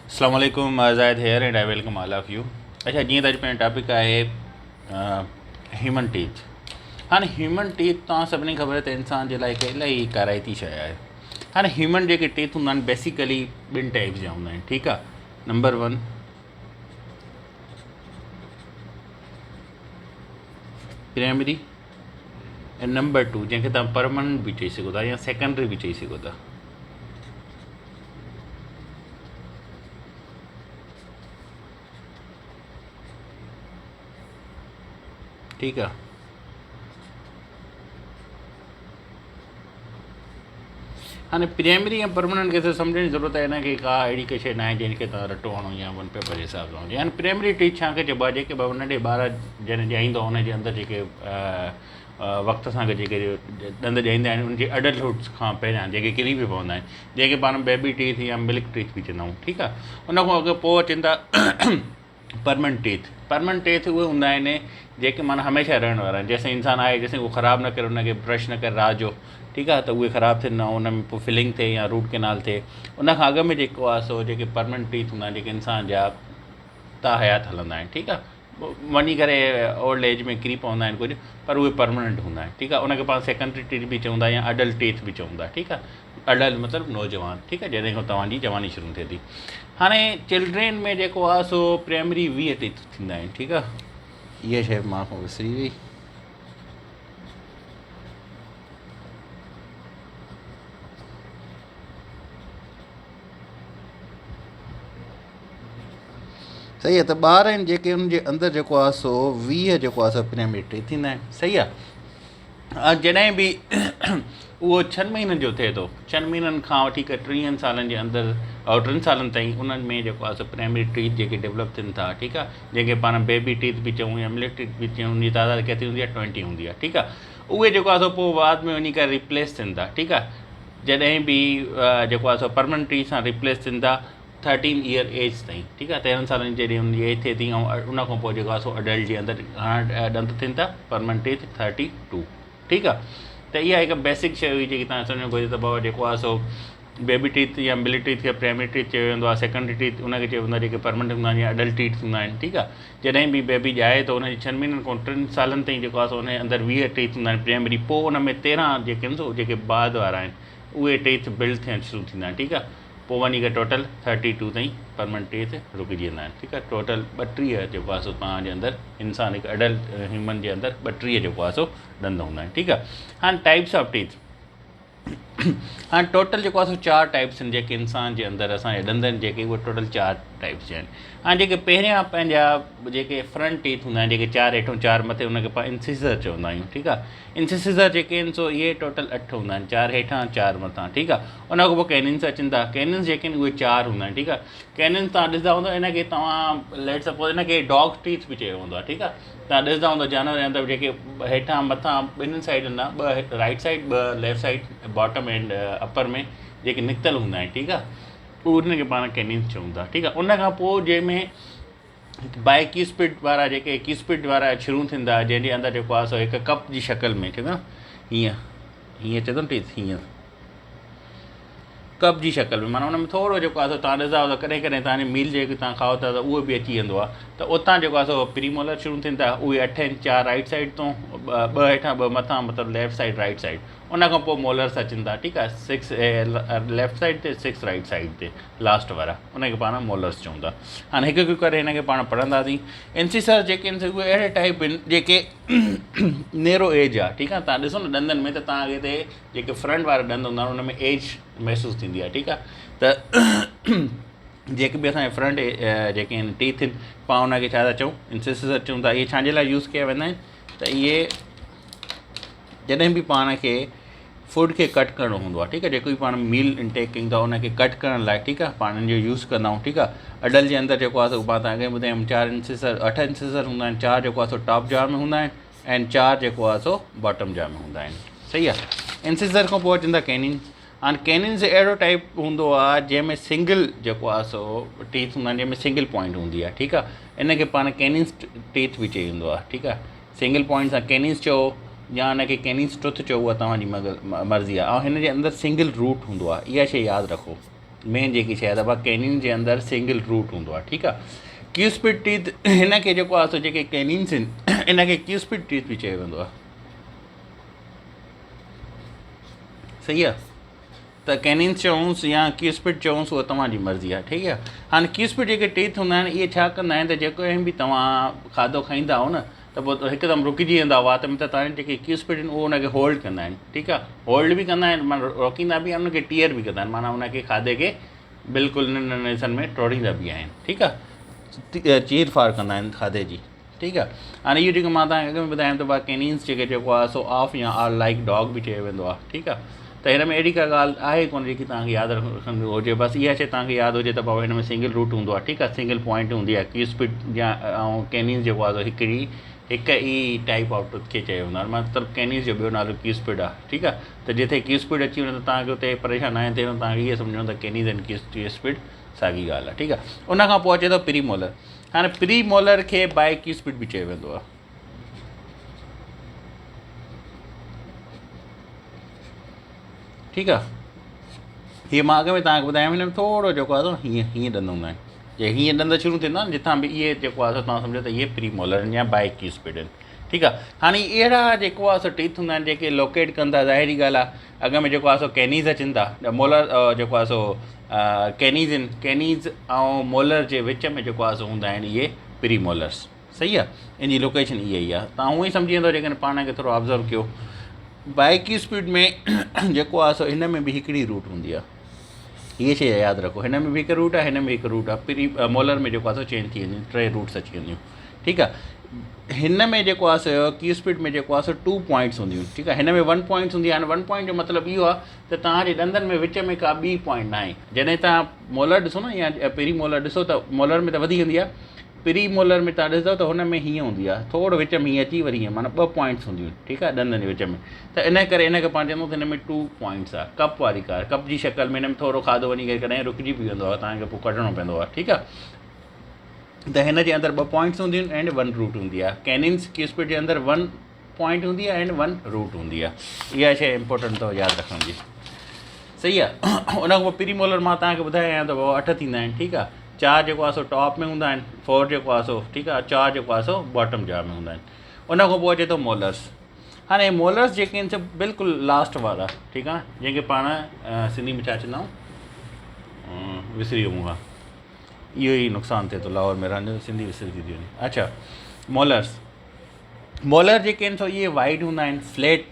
अस्सलाम वालेकुम, Zahid here and I welcome all of you. अच्छा, जीअं त अॼु पंहिंजो टॉपिक आहे ह्यूमन टीथ। हाणे ह्यूमन टीथ तव्हां सभिनी ख़बर त इंसान जे लाइ हिकु इलाही काराइती शइ आहे। हाणे ह्यूमन जेके टीथ हूंदा आहिनि बेसिकली ॿिनि टाइप्स जा हूंदा आहिनि, ठीकु आहे। नंबर 1 प्राइमरी ऐं नंबर 2 जंहिंखे तव्हां परमानेंट बि चई सघो था या सेकेंडरी बि चई सघो था। ठीकु आहे। हाणे प्राइमरी ऐं परमानेंट खे त सम्झण जी ज़रूरत आहे, हिनखे का अहिड़ी का शइ न आहे जंहिंखे तव्हां रटो हणो या वन पेपर जे हिसाब सां हुजे। हाणे प्राइमरी टीथ छा खे चइबो आहे, जेके नंढे ॿार जॾहिं ॼाईंदो आहे हुनजे अंदरि जेके वक़्त सां गॾु जेके ॾंद ॼाईंदा आहिनि उनजे अडल्टहुड खां पहिरियां जेके किरी बि पवंदा आहिनि, जेके पाण बेबी टीथ या मिल्क टीथ बि चवंदा आहियूं, ठीकु आहे। उन खां अॻु पोइ अचनि था परमानेंट टीथ। परमानेंट टीथ उहे हूंदा आहिनि जेके माना हमेशह रहण वारा आहिनि। जेसिताईं इंसानु आहे जेसिताईं उहो ख़राबु न करे, उनखे ब्रश न करे राति जो, ठीकु आहे, त उहे ख़राबु थियनि न, उन में पोइ फिलिंग थिए या रूट केनाल थिए। उन खां अॻु में जेको आहे सो जेके परमानेंट टीथ हूंदा आहिनि, जेके इंसान जा ता हयात हलंदा आहिनि, ठीकु आहे। वञी करे ओल्ड एज में किरी पवंदा आहिनि कुझु, पर उहे परमानेंट हूंदा आहिनि, ठीकु आहे। उनखे पाण सेकेंडरी टीथ बि चवंदा या अडल्ट टीथ बि चवंदा, ठीकु आहे। अडल्ट मतिलबु नौजवान, ठीकु आहे, जॾहिं खां तव्हांजी जवानी शुरू थिए थी। हाणे चिल्ड्रेन में जेको आहे सो प्राइमरी 20 टीथ थींदा आहिनि, ठीकु आहे। इहा शइ मां खां विसरी वई। सही आहे। त ॿार आहिनि जेके उनजे अंदरि जेको आहे सो 20 जेको आहे सो प्राइमरी टीथ थींदा आहिनि, सही आहे। जॾहिं बि उहो 6 महीननि जो थिए थो, 6 महीननि खां वठी करे 30 सालनि जे अंदरि और 3 सालनि ताईं उन्हनि में जेको आहे सो प्राइमरी टीथ जेके डेवलप थियनि था, ठीकु आहे, जंहिंखे पाण बेबी टीथ बि चऊं या मिल्क टीथ बि चऊं, उनजी तादाद केतिरी हूंदी आहे, 20 हूंदी आहे, ठीकु आहे। उहे जेको आहे सो पोइ बाद में वञी करे रिप्लेस थियनि था, ठीकु आहे। जॾहिं बि जेको आहे सो परमानेंट टीथ सां रिप्लेस थियनि था 13 ईयर एज ताईं, ठीकु आहे। 13 सालनि जॾहिं हुनजी एज थिए थी ऐं उन खां पोइ जेको आहे सो अडल्ट जे अंदरि हाणे ॾंद थियनि था परमानेंट टीथ 32, ठीकु आहे। त इहा हिकु बेसिक शइ हुई जेकी तव्हां सम्झो घुरिजे। त बाबा जेको आहे सो बेबी टीथ या मिल्क टीथ खे प्राइमरी टीथ चयो वेंदो आहे, सेकेंडरी टीथ उनखे चयो वेंदो आहे जेके परमानेंट हूंदा आहिनि या अडल्ट टीथ हूंदा आहिनि, ठीकु आहे। जॾहिं बि बेबी ॼाए थो उनजी 6 महीननि खां 3 सालनि ताईं जेको आहे सो उनजे अंदरि 20 टीथ हूंदा आहिनि प्राइमरी। पोइ उन में 13 जेके आहिनि सो जेके बाद वारा आहिनि उहे टीथ बिल्ड थियणु शुरू थींदा आहिनि, ठीकु आहे। पोइ वञी करे टोटल 32 ताईं परमानेंट टीथ रुकिजी वेंदा आहिनि, ठीकु आहे। टोटल 32 जेको आहे सो तव्हांजे अंदरि इंसान हिकु अडल्ट ह्यूमन जे अंदरि 32 जेको आहे सो ॾंद हूंदा आहिनि, ठीकु आहे। हाणे टाइप्स ऑफ टीथ, हाणे टोटल जेको आहे सो 4 टाइप्स आहिनि जेके इंसान जे अंदरि असांजे ॾंदनि जेके उहे टोटल 4 टाइप्स जा आहिनि। हाणे जेके पहिरियां पंहिंजा जेके फ्रंट टीथ हूंदा आहिनि, जेके 4 हेठों 4 मथे, उनखे पाण इंसिसर चवंदा आहियूं, ठीकु आहे। इंसिसर जेके आहिनि सो इहे टोटल 8 हूंदा आहिनि, 4 हेठां 4 मथां, ठीकु आहे। उन खां पोइ कैनिन्स अचनि था। कैनिन्स जेके आहिनि उहे 4 हूंदा आहिनि, ठीकु आहे। कैनिन्स तव्हां ॾिसंदा हूंदव, इनखे तव्हां लेट सपोज इनखे डॉग टीथ बि चयो वेंदो आहे, ठीकु आहे। तव्हां ॾिसंदा हूंदव जानवर जे अंदरि जेके हेठां मथां ॿिन्हिनि साइडनि खां 2 right side 2 left side bottom and upper में जेके निकितल हूंदा आहिनि, ठीकु आहे, उनखे पाण कैनिन्स चऊं था, ठीकु आहे। उन खां पोइ जंहिंमें बाए क्यूस्पिड वारा जेके क्यूस्पिड वारा शुरू थींदा, जंहिंजे अंदरि जेको आहे सो हिकु कप जी शक्ल में, ठीकु आहे, हीअं हीअं चए थो टीथ, हीअं कप जी शक्ल में, माना उन में थोरो जेको आहे सो तव्हां ॾिसंदा त कॾहिं कॾहिं तव्हांजी मील जेके तव्हां खाओ था त उहो बि अची वेंदो आहे। त उतां जेको आहे सो प्रीमोलर शुरू थियनि था, उहे 8 आहिनि, 4 राइट साइड तो 2 हेठां 2 मथां, मतिलबु लेफ्ट साइड राइट साइड। उन खां पोइ मोलर्स अचनि था, ठीकु आहे, 6 लेफ्ट साइड ते 6 राइट साइड ते लास्ट वारा, उनखे पाण मोलर्स चऊं था। हाणे हिकु हिकु करे हिनखे पाण पढ़ंदासीं। इंसिसर जेके आहिनि उहे अहिड़े टाइप आहिनि जेके नेरो एज आहे, ठीकु आहे। तव्हां ॾिसो न ॾंदनि में त तव्हांखे हिते जेके फ्रंट वारा ॾंद हूंदा आहिनि उन में एज महसूसु थींदी आहे, ठीकु आहे। त जेके बि असांजे फ्रंट जेके आहिनि टीथ आहिनि, पाण उनखे छा था चऊं, इंसिसर चऊं था। इहे छाजे लाइ यूज़ कया वेंदा आहिनि, त इहे जॾहिं बि पाण खे फूड खे कट करिणो हूंदो आहे, ठीकु आहे, जेको बि पाण मील इंटेक कयूं था उनखे कट करण लाइ, ठीकु आहे, पाण इनजो यूज़ कंदा आहियूं, ठीकु आहे। अडल्ट जे अंदरि जेको आहे सो मां तव्हांखे ॿुधायमि 4 इंसिसर 8 इंसिसर हूंदा आहिनि, 4 जेको आहे सो टॉप जार में हूंदा आहिनि ऐं 4 जेको आहे सो बॉटम जार में हूंदा आहिनि, सही आहे। इंसिसर खां पोइ अचनि था कैनिन्स। हाणे कैनिन्स अहिड़ो टाइप हूंदो आहे जंहिंमें सिंगल जेको आहे सो टीथ हूंदा आहिनि, जंहिंमें सिंगल पॉइंट हूंदी आहे, ठीकु आहे। इनखे पाण कैनिन्स टीथ बि चई वेंदो आहे, ठीकु आहे। सिंगल पॉइंट सां कैनिन्स चओ या हिनखे कैनिन्स टुथ चओ, उहा तव्हांजी मर्ज़ी आहे। ऐं हिन जे अंदरि सिंगल रूट हूंदो आहे, इहा शइ यादि रखो, मेन जेकी शइ आहे त कैनिन जे अंदरि सिंगल रूट हूंदो आहे, ठीकु आहे। क्यूस्पिड टीथ हिन खे जेको आहे सो जेके कैनिन्स आहिनि इन खे क्यूस्पिड टीथ बि चयो वेंदो आहे, सही आहे। त कैनिन्स चऊंसि या क्यूस्पिड चऊंसि, उहा तव्हांजी मर्ज़ी आहे, ठीकु आहे। हाणे क्यूस्पिड जेके टीथ हूंदा आहिनि इहे छा कंदा आहिनि त जेको बि तव्हां खाधो खाईंदा हो न त पोइ हिकदमि रुकिजी वेंदा हुआ, त मतिलबु तव्हांजे जेके क्यूस्पिड आहिनि उहो हुनखे होल्ड कंदा आहिनि, ठीकु आहे। होल्ड बि कंदा आहिनि, माना रोकींदा बि आहिनि, हुनखे टीयर बि कंदा आहिनि, माना हुनखे खाधे खे बिल्कुलु नंढनि हिसनि में टोड़ींदा बि आहिनि, ठीकु आहे। चीर फाड़ कंदा आहिनि खाधे जी, ठीकु आहे। हाणे इहो जेको मां तव्हांखे अॻु में ॿुधायां थो कैनिन्स जेको आहे सो ऑफ या आर लाइक डॉग बि चयो वेंदो आहे, ठीकु आहे। त हिन में अहिड़ी का ॻाल्हि आहे कोन जेकी तव्हांखे यादि रखंदी हुजे, बसि इहा शइ तव्हांखे यादि हुजे त बाबा हिन में सिंगल रूट हूंदो आहे, ठीकु आहे, सिंगल पॉइंट हूंदी आहे। क्यूस्पिड या ऐं कैनिन्स जेको आहे हिकु ई टाइप ऑफ टूथ खे चयो वेंदो आहे, मतिलबु कैनिन्स जो ॿियो नालो क्यूस्पिड आहे, ठीकु आहे। त जिथे क्यूस्पिड अची वञे त तव्हांखे हुते परेशान आहे थिए, तव्हांखे इहे सम्झो त कैनिन्स एंड क्यूस्पिड साॻी ॻाल्हि आहे, ठीकु आहे। उनखां पोइ अचे थो प्री मोलर। हाणे प्री मोलर खे बाय क्यूस्पिड बि चयो वेंदो आहे, ठीकु आहे। हीअ मां अॻु में तव्हांखे ॿुधायां, हिन में थोरो जेको आहे हीअं हीअं ॾंद हूंदा आहिनि, जे हीअं ॾंद शुरू थींदा आहिनि जितां बि इहे जेको आहे तव्हां सम्झो त इहे प्री मोलर आहिनि या बाय क्यूस्पिड आहिनि, ठीकु आहे। हाणे अहिड़ा जेको आहे सो टीथ हूंदा आहिनि जेके लोकेट कंदा, ज़ाहिरी ॻाल्हि आहे। अॻ में जेको आहे सो कैनीज़ अचनि था, मोलर जेको आहे सो कैनीज़ आहिनि, कैनीज़ ऐं मोलर जे विच में जेको आहे सो हूंदा आहिनि इहे प्री मोलर्स, सही आहे। इन जी लोकेशन इहा ई आहे, तव्हां उहो ई सम्झी वेंदो जेकॾहिं पाण खे थोरो ऑब्ज़र्व कयो। बाय क्यूस्पिड में जेको आहे सो हिन में बि हिकिड़ी रूट हूंदी आहे, इहे शइ यादि रखो, हिन में बि हिकु रूट आहे, हिन में हिकु रूट आहे। प्री मोलर में जेको आहे सो चेंज थी वेंदियूं, 3 रूट्स अची वेंदियूं, ठीकु आहे। हिन में जेको आहे सो क्यूस्पिड में जेको आहे सो 2 पॉइंट्स हूंदियूं, ठीकु आहे। हिन में 1 पॉइंट्स हूंदी आहे। हाणे 1 पॉइंट जो मतिलबु इहो आहे त तव्हांजे ॾंदनि में विच में का ॿी पॉइंट न आहे। जॾहिं तव्हां मोलर ॾिसो न या प्री मोलर ॾिसो त मोलर में त वधी वेंदी आहे, प्री मोलर में तव्हां ॾिसंदव त हुन में हीअं हूंदी आहे, थोरो विच में हीअं अची वरी हीअं, माना 2 पॉइंट्स हूंदियूं, ठीकु आहे, ॾंदनि जे विच में। त इन करे इन खे पाण चवंदो त हिन में 2 पॉइंट्स आहे, कप वारी कार, कप जी शक्ल में हिन में थोरो खाधो वञी करे कॾहिं रुकिजी बि वेंदो आहे, तव्हांखे पोइ कढणो पवंदो आहे, ठीकु आहे। त हिन जे अंदरि 2 पॉइंट्स हूंदियूं आहिनि एंड 1 रूट हूंदी आहे। कैनिन्स क्यूस्पिड जे अंदरि 1 पॉइंट हूंदी आहे एंड 1 रूट हूंदी आहे। इहा शइ इंपॉर्टेंट अथव यादि रखण जी, सही आहे। उन खां पोइ प्री मोलर मां तव्हांखे ॿुधायां त बाबा 8 थींदा आहिनि, ठीकु आहे। 4 जेको आहे सो टॉप में हूंदा आहिनि, 4 जेको आहे सो, ठीकु आहे, 4 जेको आहे सो बॉटम जॉ में हूंदा आहिनि। उन खां पोइ अचे थो मोलर्स। हाणे मोलर्स जेके आहिनि सभु बिल्कुलु लास्ट वारा, ठीकु आहे, जंहिंखे पाण सिंधी में छा चवंदा आहियूं, विसरी वियो मूंखां, इहो ई नुक़सानु थिए थो लाहौर में रहंदो, सिंधी विसरी थी वञे। अच्छा, मोलर्स, मोलर जेके आहिनि सो इहे वाइड हूंदा आहिनि, फ्लैट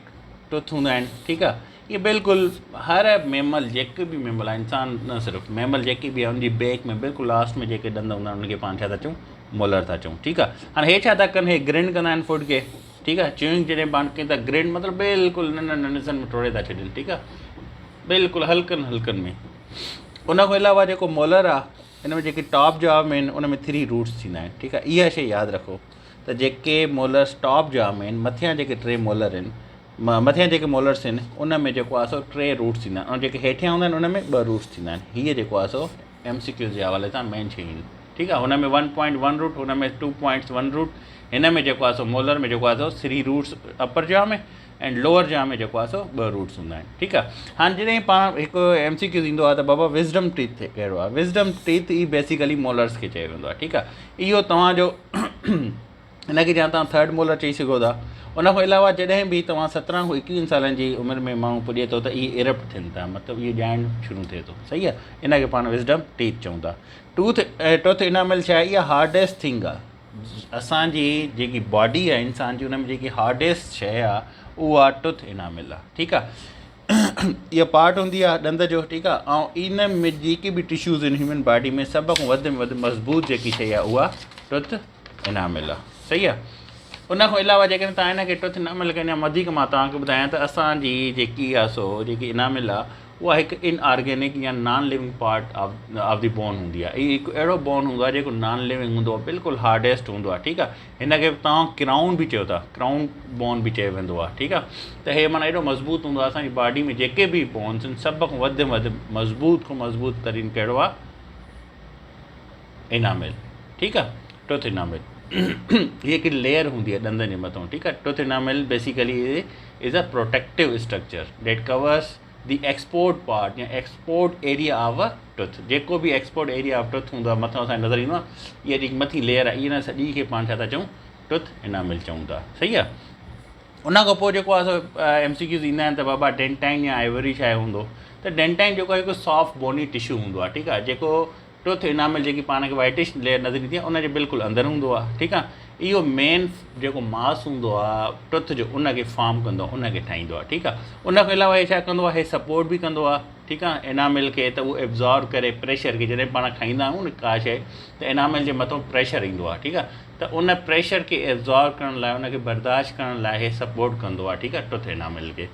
टूथ हूंदा आहिनि, ठीकु आहे। ये बिल्कुलु हर मैमल, जेके बि मैमल आहे, इंसान न सिर्फ़ु मैमल जेके बि आहे उनजी बैक में बिल्कुलु लास्ट में जेके ॾंद हूंदा आहिनि उनखे पाण छा था चऊं, मोलर था चऊं, ठीकु आहे। हाणे हे छा था कनि, हे ग्रिंड कंदा आहिनि फूड खे, ठीकु आहे। च्यूइंग जॾहिं पाण कयूं था ग्रिंड, मतिलबु बिल्कुलु नंढनि हिसनि में टोड़े था छॾनि, ठीकु आहे, बिल्कुलु हल्कनि हल्कनि में। उन खां अलावा जेको मोलर आहे हिन में जेके टॉप जॉ में आहिनि उन में 3 रूट्स थींदा आहिनि, ठीकु आहे। इहा शइ यादि रखो त जेके मोलर्स टॉप जॉ में आहिनि, मथियां जेके 3 मोलर आहिनि, मथियां जेके मोलर्स आहिनि उन में जेको आहे सो 3 रूट्स थींदा आहिनि, ऐं जेके हेठियां हूंदा आहिनि उन में 2 रूट्स थींदा आहिनि। हीअ जेको आहे सो MCQ जे हवाले सां मेन शयूं आहिनि, ठीकु आहे। हुन में 1.1 रूट, हुन में 2.1 रूट, हिन में जेको आहे सो मोलर में जेको आहे सो 3 रूट्स अपर जॉ में एंड लोअर जॉ में जेको आहे सो 2 रूट्स हूंदा आहिनि, ठीकु आहे। हाणे जॾहिं पाण हिकु MCQ ईंदो आहे त बाबा विज़डम टीथ कहिड़ो आहे, विज़डम टीथ ई बेसिकली मोलर्स खे चयो वेंदो आहे, ठीकु आहे। इहो तव्हांजो हिनखे या तव्हां 3rd मोलर चई सघो था। उन खां अलावा जॾहिं बि तव्हां 17 खां 21 सालनि जी उमिरि में माण्हू पुॼे थो त इहे इरप्ट थियनि था, मतिलबु इहे ॼाइणु शुरू थिए थो, सही आहे। इनखे पाण विज़डम टीथ चऊं था। टूथ इनामल छा आहे, इहा हार्डेस्ट थिंग आहे। असांजी जेकी बॉडी आहे इंसान जी, उन में जेकी हार्डेस्ट शइ आहे उहा टूथ इनामल आहे, ठीकु आहे। इहा पार्ट हूंदी आहे ॾंद जो, ठीकु आहे। ऐं इन में जेके बि टिश्यूज़ आहिनि ह्यूमन बॉडी में, सभ खां वधि में वधि मज़बूत जेकी शइ आहे उहा टूथ इनामल आहे, सही आहे। उन खां अलावा जेकॾहिं तव्हां हिनखे टूथ इनामल खे अञा वधीक मां तव्हांखे ॿुधायां त असांजी जेकी आहे सो जेकी इनामल आहे उहा हिकु इनऑर्गेनिक या non living part of the bone हूंदी आहे। इहो हिकु अहिड़ो बोन हूंदो आहे जेको नॉन लिविंग हूंदो आहे, बिल्कुलु हार्डेस्ट हूंदो आहे, ठीकु आहे। हिनखे तव्हां क्राउन बि चयो था, क्राउन बोन बि चयो वेंदो आहे, ठीकु आहे। त हे माना एॾो मज़बूत हूंदो आहे। असांजी बॉडी में जेके बि बोन्स आहिनि सभ खां वधि में वधि मज़बूत खां मज़बूत तरीन कहिड़ो आहे, इनामल, ठीकु आहे, टूथ इनामल। हीअ हिकिड़ी लेयर हूंदी आहे ॾंदनि जे मथां, ठीकु आहे। Tooth enamel basically is a protective structure that covers the exposed part या exposed area of a tooth. जेको बि एक्सपोर्ट एरिया ऑफ टुथ हूंदो आहे मथां असांखे नज़र ईंदो आहे, इहा जेकी मथी लेयर आहे इहा न सॼी खे पाण छा था चऊं, टुथ एनामिल चऊं था। सही आहे। उन खां पोइ जेको आहे MCQs ईंदा आहिनि त बाबा डेंटाइन या आइवरी छा हूंदो, त डेंटाइन जेको आहे हिकु सॉफ्ट बोनी टिश्यू हूंदो आहे, ठीकु आहे, जेको टुथ एनामिल जेकी पाण खे वाइटिश लेयर नज़र ईंदी आहे उनजे बिल्कुलु अंदरि हूंदो आहे, ठीकु आहे। इहो मेन जेको मास हूंदो आहे टुथ जो उनखे फॉर्म कंदो आहे, उनखे ठाहींदो आहे, ठीकु आहे। उनखां अलावा हे छा कंदो आहे, हे सपोर्ट बि कंदो आहे, ठीकु आहे, एनामिल खे, त उहो एब्ज़ॉर्ब करे प्रेशर खे, जॾहिं पाण खाईंदा आहियूं न का शइ त एनामिल जे मथां प्रेशर ईंदो आहे, ठीकु आहे, त उन प्रेशर खे एब्ज़ॉर्ब करण लाइ, उनखे बर्दाश्त करण लाइ हे सपोर्ट कंदो आहे, ठीकु आहे, टुथ एनामिल खे।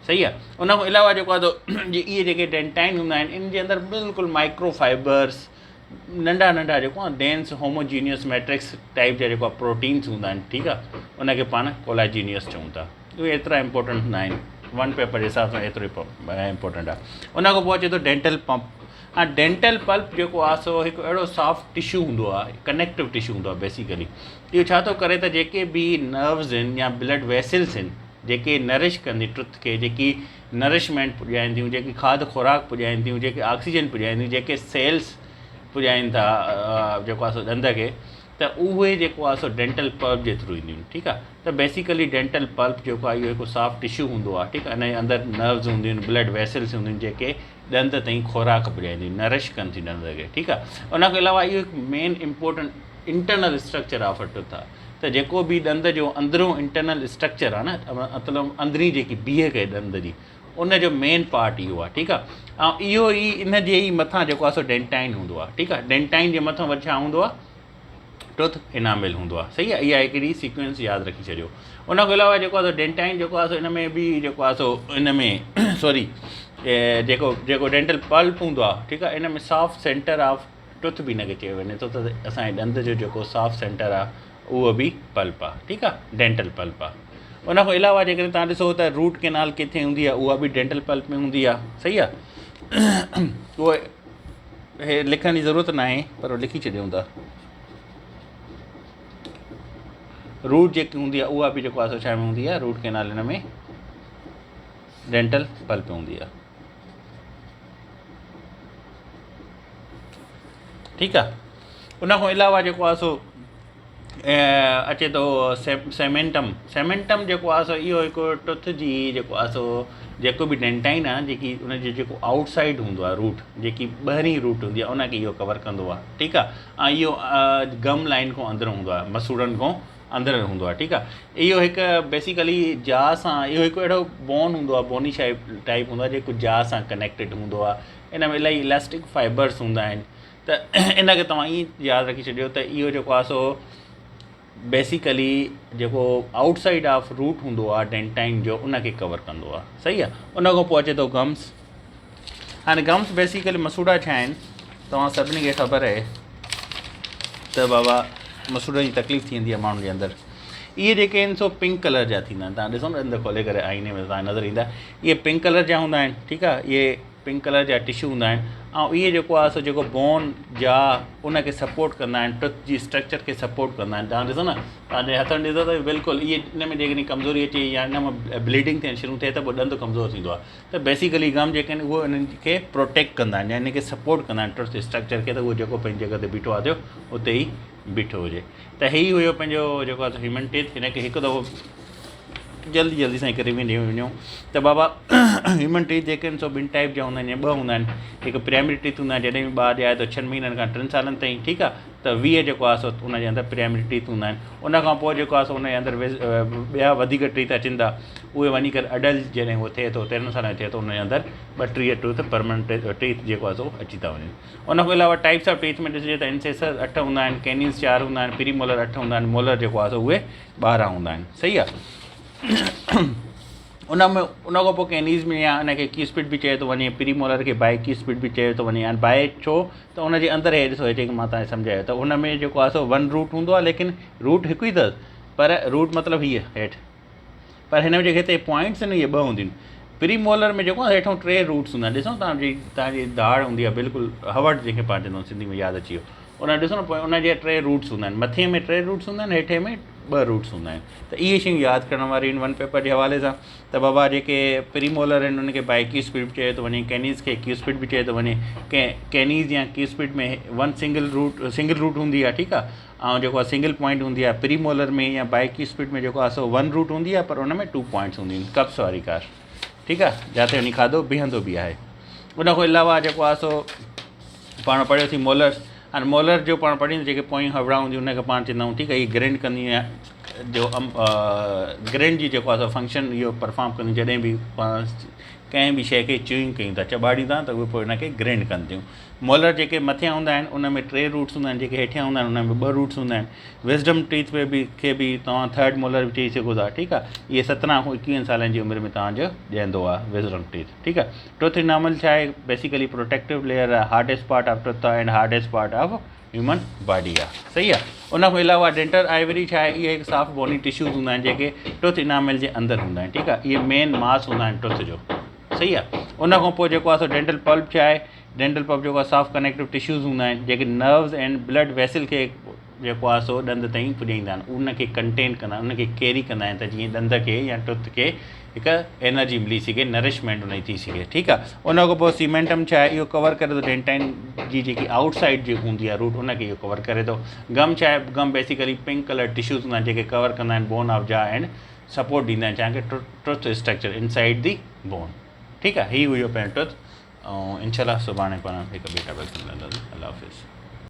सही आहे। उनखां अलावा जेको आहे इहे जेके डेंटाइन हूंदा आहिनि इन जे अंदरि बिल्कुलु माइक्रो फाइबर्स, नंढा नंढा जेको आहे डेंस होमोजीनियस मैट्रिक्स टाइप जा जेको आहे प्रोटीन्स हूंदा आहिनि, ठीकु आहे, उनखे पाण कोलाजीनियस चऊं था। उहे एतिरा इंपॉर्टेंट न आहिनि, वन पेपर जे हिसाब सां एतिरो इंपॉर्टेंट आहे। उनखां पोइ अचे थो डेंटल पम्प। हाँ, डेंटल पल्प जेको आहे सो हिकु अहिड़ो सॉफ्ट टिश्यू हूंदो आहे, कनेक्टिव टिश्यू हूंदो आहे बेसिकली। इहो छा थो करे त जेके बि नर्व्स आहिनि या ब्लड वेसल्स आहिनि जेके नरिश कंदी टुथ खे, जेकी नरिशमेंट पुॼाईंदियूं, जेकी खाद खुराक पुॼाईंदियूं, जेके ऑक्सीजन पुॼाईंदियूं, जेके सेल्स पुॼाइनि था जेको आहे सो ॾंद खे, त उहे जेको आहे सो डेंटल पल्प जे थ्रू ईंदियूं आहिनि, ठीकु आहे। त बेसिकली डेंटल पल्प जेको आहे इहो हिकु सॉफ्ट टिश्यू हूंदो आहे, ठीकु आहे। इन जे अंदरि नर्व्स हूंदियूं आहिनि, ब्लड वेसल्स हूंदियूं आहिनि जेके ॾंद ताईं खुराक पुॼाईंदियूं, नरिश कनि थियूं ॾंद खे, ठीकु आहे। उनखां अलावा इहो हिकु main important internal structure of a टुथ आहे। त जेको बि ॾंद जो अंदरूं इंटरनल स्ट्रक्चर आहे न, मतिलबु अंदरी जेकी बीह खे ॾंद जी, उनजो मेन पार्ट इहो आहे, ठीकु आहे। ऐं इहो ई इन जे ई मथां जेको आहे सो डेंटाइन हूंदो आहे, ठीकु आहे। डेंटाइन जे मथां वरी छा हूंदो आहे, टुथ एनामिल हूंदो आहे। सही आहे। इहा हिकिड़ी सीक्वेंस यादि रखी छॾियो। उनखां अलावा जेको आहे सो डेंटाइन जेको आहे सो इन में बि जेको आहे सो इन में सॉरी जेको डेंटल पल्प हूंदो आहे, ठीकु आहे, इन में सॉफ्ट सेंटर ऑफ टुथ बि हिनखे चयो वञे थो, त असांजे ॾंद जो जेको सॉफ्ट सेंटर आहे उहो बि पल्प आहे, ठीकु आहे, डेंटल पल्प आहे। उनखां अलावा जेकॾहिं तव्हां ॾिसो त रूट कैनाल किथे हूंदी आहे, उहा बि डेंटल पल्प में हूंदी आहे। सही आहे। उहो हे लिखण जी ज़रूरत न आहे, पर लिखी छॾियूं था। रूट जेकी हूंदी आहे उहा बि जेको आहे सो छा में हूंदी आहे, रूट कैनाल हिन में डेंटल पल्प हूंदी आहे, ठीकु आहे। उनखां अलावा जेको आहे सो अचे थो सेमेंटम जेको आहे सो इहो हिकु टुथ जी जेको आहे सो जेको बि डेंटाइन आहे जेकी उनजो जेको आउटसाइड हूंदो आहे रूट, जेकी ॿाहिरीं रूट हूंदी आहे उनखे इहो कवर कंदो आहे, ठीकु आहे। ऐं इहो गम लाइन खां अंदरि हूंदो आहे, मसूड़नि खां अंदरि हूंदो आहे, ठीकु आहे। इहो हिकु बेसिकली जाह सां, इहो हिकु अहिड़ो बोन हूंदो आहे, बोनी टाइप हूंदो आहे जेको जाह सां कनेक्टेड हूंदो आहे। इन में इलाही इलास्टिक फाइबर्स हूंदा आहिनि, त इनखे तव्हां ईअं यादि रखी छॾियो त इहो जेको आहे सो बेसिकली जेको आउटसाइड ऑफ रूट हूंदो आहे डेंटाइन जो उनखे कवर कंदो आहे। सही आहे। उनखां पोइ अचे थो गम्स। हाणे गम्स बेसिकली मसूड़ा छा आहिनि, तव्हां सभिनी खे ख़बर आहे त बाबा मसूड़नि जी तकलीफ़ थी वेंदी आहे माण्हुनि जे अंदरि। इहे जेके आहिनि सो पिंक कलर जा थींदा आहिनि, तव्हां ॾिसो न ॾंद खोले करे आईने में तव्हां नज़र ईंदा, इहे पिंक कलर जा हूंदा आहिनि, ठीकु आहे। इहे पिंक कलर जा टिश्यू हूंदा आहिनि ऐं इहे जेको आहे सो जेको बोन जा उनखे सपोर्ट कंदा आहिनि, टुथ जी स्ट्रक्चर खे सपोर्ट कंदा आहिनि। तव्हां ॾिसो न, तव्हांजे हथनि ॾिसो त बिल्कुलु इहे इन में जेकॾहिं कमज़ोरी अचे या इन में ब्लीडिंग थियणु शुरू थिए त पोइ ॾंदु कमज़ोर थींदो आहे। त बेसिकली गम जेके आहिनि उहो इन्हनि खे प्रोटेक्ट कंदा आहिनि या इनखे सपोर्ट कंदा आहिनि टुथ स्ट्रक्चर खे, त उहो जेको पंहिंजी जॻह ते बीठो आहे थियो उते ई बीठो हुजे। त हे ई हुयो पंहिंजो जेको आहे ह्यूमन टीथ। हिनखे हिकु दफ़ो जल्दी सां करे वञूं त बाबा ह्यूमन टीथ जेके आहिनि सो ॿिनि टाइप जा हूंदा आहिनि या ॿ हूंदा आहिनि। हिकु प्राइमरी टीथ हूंदा आहिनि, जॾहिं बि ॿारु ॼाए थो 6 महीननि खां 3 सालनि ताईं, ठीकु आहे, त 20 जेको आहे सो उनजे अंदरि प्राइमरी टीथ हूंदा आहिनि। उनखां पोइ जेको आहे सो उनजे अंदरि ॿिया वधीक टीथ अचनि था, उहे वञी करे अडल्ट जॾहिं उहो थिए थो 13 साल जो थिए थो, उनजे अंदरि 32 टूथ परमानेंट टीथ जेको आहे सो अची था वञनि। उनखां अलावा टाइप्स ऑफ टीथ में ॾिसिजे त इंसेसर 8 हूंदा आहिनि, कैनिन्स 4 हूंदा आहिनि, प्रीमोलर 8 हूंदा आहिनि, मोलर जेको आहे सो उहे 12 हूंदा आहिनि। सही आहे। उनखां पोइ कैनीज़ में या उनखे कीस्पिड बि चयो थो वञे, प्रीमोलर खे बाए कीस्पिड बि चयो थो वञे। हाणे बाए छो त उनजे अंदरि हे ॾिसो जेके मां तव्हांखे सम्झायो त उन में जेको आहे सो 1 रूट हूंदो आहे, लेकिन रूट हिकु ई अथसि, पर रूट मतिलबु हीअ हेठि, पर हिन में जेके हिते पॉइंट्स आहिनि इहे 2 हूंदियूं आहिनि। प्रीमोलर में जेको आहे हेठों 3 रूट्स हूंदा आहिनि। ॾिसो तव्हांजी दाढ़ हूंदी आहे बिल्कुलु हवट जंहिंखे पाण चवंदा आहियूं, सिंधी में यादि अची वियो। उन ॾिसो न पोइ उनजे 3 रूट्स हूंदा आहिनि, मथे में 3 रूट्स हूंदा आहिनि, हेठे में ॿ रूट्स हूंदा आहिनि। त इहे शयूं यादि करण वारियूं आहिनि वन पेपर जे हवाले सां। त बाबा जेके प्रीमोलर आहिनि उनखे बाइक्यूस्पिड बि चयो थो वञे, कैनीज़ खे एक्यूस्पिड बि चयो थो वञे। कैनीज़ या क्यूस्पिड में वन सिंगल रूट हूंदी आहे, ठीकु आहे, ऐं जेको आहे सिंगल पॉइंट हूंदी आहे। प्रीमोलर में या बाइक्यूस्पिड में जेको आहे सो वन रूट हूंदी आहे, पर उन में 2 पॉइंट्स हूंदियूं आहिनि, कप्स वारी कार, ठीकु आहे, जिते वञी खाधो बीहंदो बि आहे। उन खां अलावा जेको आहे सो पाण पढ़ियोसीं मोलर्स। हाणे मोलर जो पाण पढ़ींदा जेके पोयूं हवड़ा हूंदियूं उनखे पाण चवंदा आहियूं, ठीकु आहे, इहे ग्रेंड कंदियूं आहिनि, जो ग्रेंड जी जेको आहे सो फंक्शन इहो परफॉर्म कंदियूं। जॾहिं बि पाण कंहिं बि शइ खे च्यूइंग कयूं था, चॿाड़ींदा त उहे पोइ उनखे ग्रेंड कंदियूं। मोलर जेके मथियां हूंदा आहिनि उन में 3 रूट्स हूंदा आहिनि, जेके हेठियां हूंदा आहिनि उन में 2 रूट्स हूंदा आहिनि। विज़डम टीथ में बि खे बि तव्हां थर्ड मोलर बि चई सघो था, ठीकु आहे। इहे 17 खां 21 सालनि जी उमिरि में तव्हांजो ॾियंदो आहे विज़डम टीथ, ठीकु आहे। टूथ इनामल छा आहे, बेसिकली प्रोटेक्टिव लेयर आहे, hardest part of tooth and hardest part of human body आहे, सही आहे। उन खां अलावा डेंटल आइवरी छा आहे, इहे हिकु सॉफ्ट बॉडी टिश्यूज़ हूंदा आहिनि जेके टूथ इनामल जे अंदरि हूंदा आहिनि, ठीकु आहे। इहे मेन मास हूंदा आहिनि टूथ जो, सही आहे। उन खां पोइ जेको आहे सो डेंटल पल्प छा आहे, डेंटल पल्प जेको आहे सॉफ्ट कनेक्टिव टिश्यूज़ हूंदा आहिनि जेके नर्व्स एंड ब्लड वेसल खे जेको आहे सो ॾंद ताईं पुॼाईंदा आहिनि, उनखे कंटेन कंदा आहिनि, उनखे कैरी कंदा आहिनि, त जीअं ॾंद खे या टूथ खे हिकु एनर्जी मिली सघे, नरिशमेंट उन जी थी सघे, ठीकु आहे। उन खां पोइ सीमेंटम छा आहे, इहो कवर करे थो डेंटाइन जी जेकी आउटसाइड जी हूंदी आहे रूट, उनखे इहो कवर करे थो। गम छा आहे, गम बेसिकली पिंक कलर टिश्यूज़ हूंदा आहिनि जेके कवर कंदा आहिनि बोन ऑफ जा एंड सपोर्ट ॾींदा आहिनि तव्हांखे tooth structure inside the bone, ठीकु आहे। हीअ हुयो पहिरियों टूथ, ऐं इनशाला सुभाणे पाण हिकु ॿिए टॉपिक ते मिलंदासीं। अल्लाह हाफ़िज़।